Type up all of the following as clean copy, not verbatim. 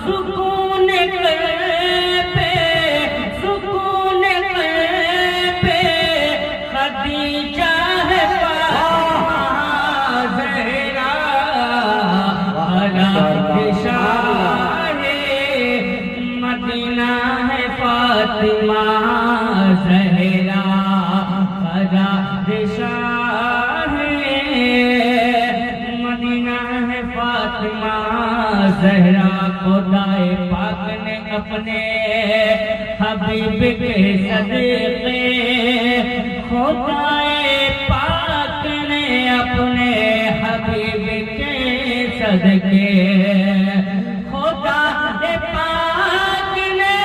सुकून पे सुकून पे खदीजा है ज़हरा मदीना है फातिमा ज़हरा मदीना है फातिमा ज़हरा। खुदाए पाक ने अपने हबीब के सदक़े खुदाए पाक ने अपने हबीब के सदक़े खुदाए पाक ने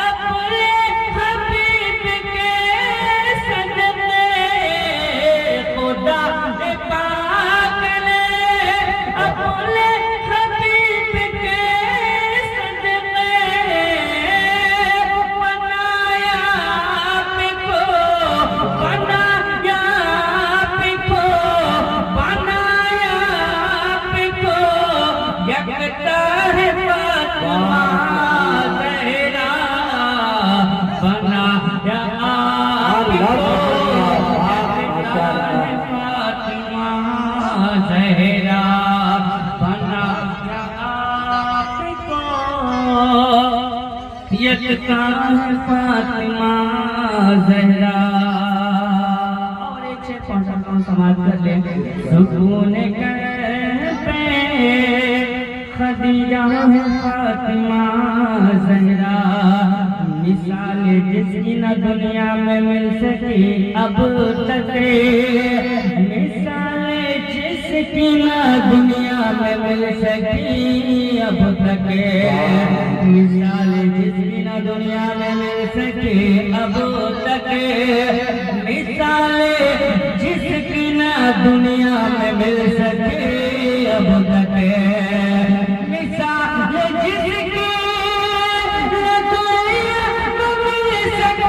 अपने हबीब के सदक़े खुदाए पाक ने अपने हबीब के सदक़े बनाया आपको बनाया आपको बनाया आपको यकता है फातिमा ज़हरा बनाया आपको फातिमा ज़हरा बनाया आपको यकता है फातिमा ज़हरा। और एक से कौन समाज कर ले सुकून पे खदीजा है फातिमा ज़हरा। मिसाल जिसकी न दुनिया में मिल सकी अब तक मिसाल जिसकी न दुनिया में मिल सकी अब तक मिसाल जिसकी न दुनिया में मिल सकी अब तक मिसाल जिसकी न दुनिया में मिल सकी अब तक मिसाल जिसकी न दुनिया में मिल सकी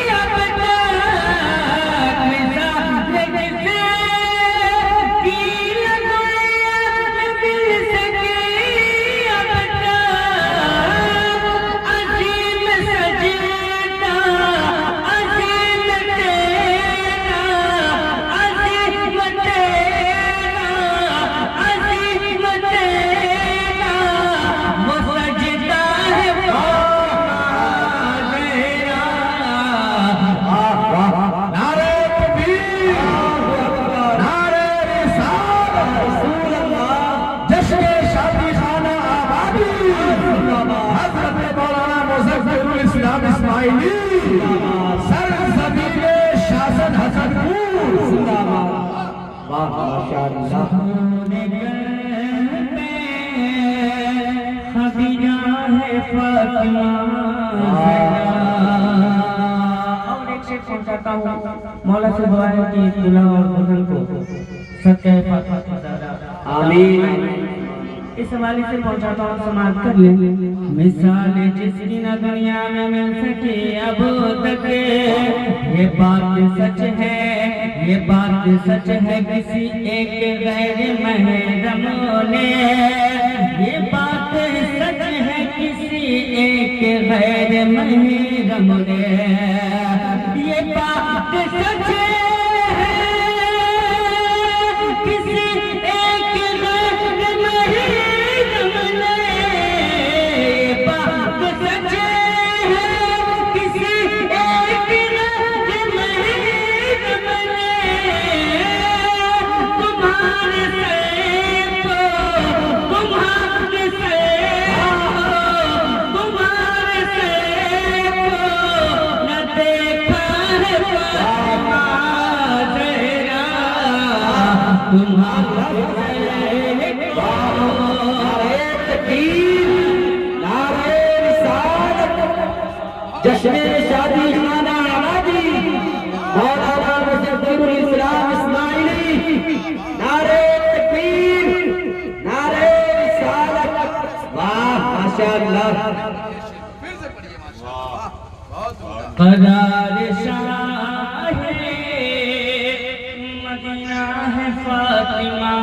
अब तक मिसाल जिसकी न दुनिया में मिल सकी अब तक अजीम सजीदा अजीम तेरा अजीम तेरा अजीम तेरा वो सजदा है मेरा। नारे तकबीर नारे रिसालत रसूल अल्लाह जश्न शादी खाना आबादी हज़रत मौलाना मुज़फ़्फ़रुल इस्लाम इस्माइली सरज़मीन शासन हसनपुर जिंदाबाद। वाह माशाअल्लाह। खदीजा है फातिमा ज़हरा। और एक शेर पहुंचाता हूँ मौला से दुआ है कि दुल्हा और दुल्हन को सच्चे फातिमा ज़हरा आमीन। इस हवाले से पहुंचाता हूँ समाज कर ले मिसाल जिसकी न दुनिया में मिल सके अब तक ये बात सच है ये बात सच है किसी एक गैर महरम ने ये बात सच है किसी एक गैर महरम ने ये बात सच है किसी एक गैर महरम ने ये बात सच है किसी एक गैर महरम ने तुम्हारे से तो तुम्हारे से तुम्हारे से तो न देखा है फातिमा ज़हरा तुम्हारे नारे तकबीर नारे रिसालत जश्न शादी खाना आबादी मौलाना मुज़फ़्फ़रुल इस्लाम इस्माइली नारे तकबीर नारे रिसालत। वाह माशाअल्लाह। करार शाह मदीना है फातिमा।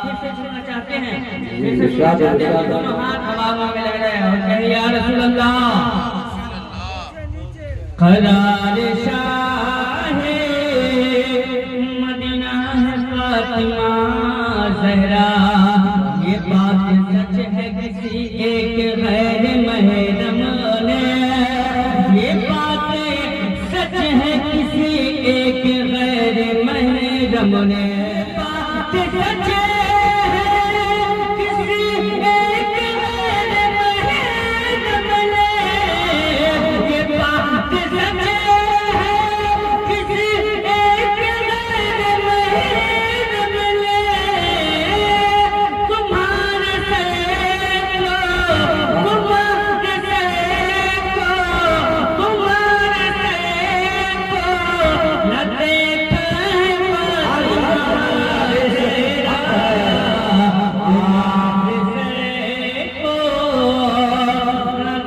फिर से सुनना चाहते हैं फिर से इरशाद इरशाद दोनों हाथ हवा में लग रहे हैं और कहे या रसूल अल्लाह करार शाहे मदीना है फातिमा ज़हरा ये बात सच है किसी एक गैर महरम ने ये बात सच है किसी एक गैर महरम ने बात सच है किसी एक गैर महरम ने ये बात सच है किसी एक गैर महरम ने तुम्हारे से तुम्हारे से न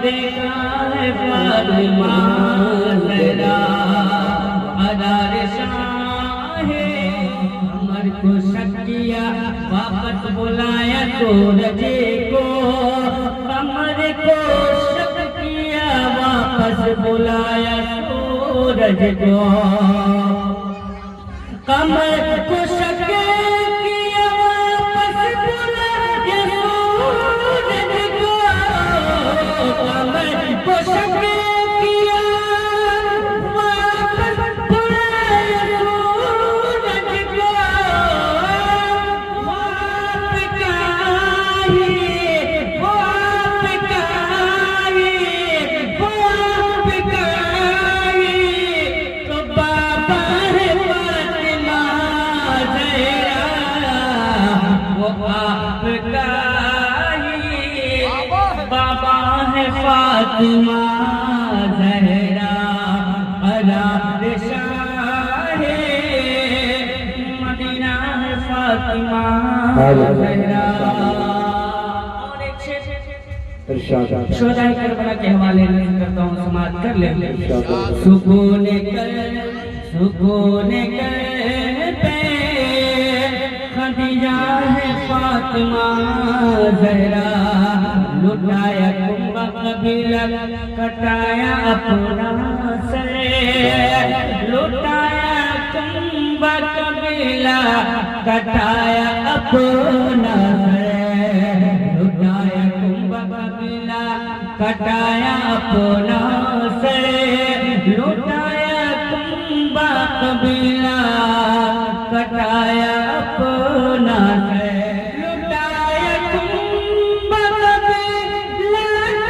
देखा है फातिमा ज़हरा अदार शाहे अमर को शक किया वापस बुलाया सूरज को अमर को शक किया वापस बुलाया सूरज को कमर को शक किया वापस बुलाया सूरज को कमर को शक किया वापस बुलाया सूरज को तो बाबा है फातिमा ज़हरा वो आपका ही बाबा है फातिमा ज़हरा अदार शाहे मदीना है फातिमा ज़हरा। और एक शेर इरशाद शोहदाए करबला के हवाले नज़र करता हूँ, समाप्त कर ले। इरशाद सुकून पे खदीजा है फातिमा ज़हरा लुटाया कुंबा कबीला कटाया अपना सरे लुटाया कुंबा कबीला कटाया अपना सरे लुटाया कुंबा कबीला कटाया अपना सरे लुटाया कुंबा कबीला कटाया अपना सरे लुटाया कुंबा कबीला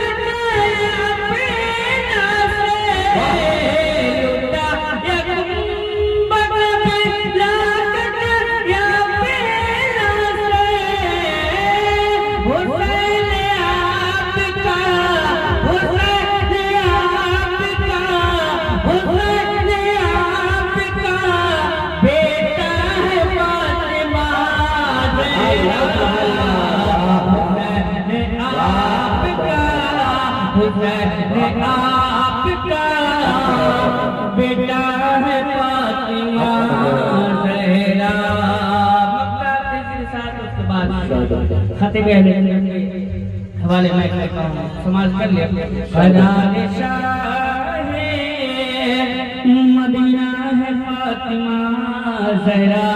कटाया अपना सरे लुटाया कुंबा कबीला कटाया अपना सरे हुसैन आपका हुसैन आपका हुसैन आपका बेटा है फातिमा ज़हरा हुसैन आपका हुसैन आपका बेटा है फातिमा ज़हरा। उसके बाद खतीब अहले सुन्नत हवाले में कहता हूँ, समाज कर लिया। अदार शाहे मदीना है फातिमा ज़हरा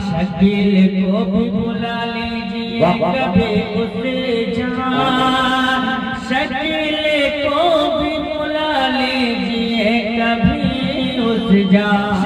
शकील को भी बुला लीजिए कभी उस जान शकील को भी बुला लीजिए कभी उस जान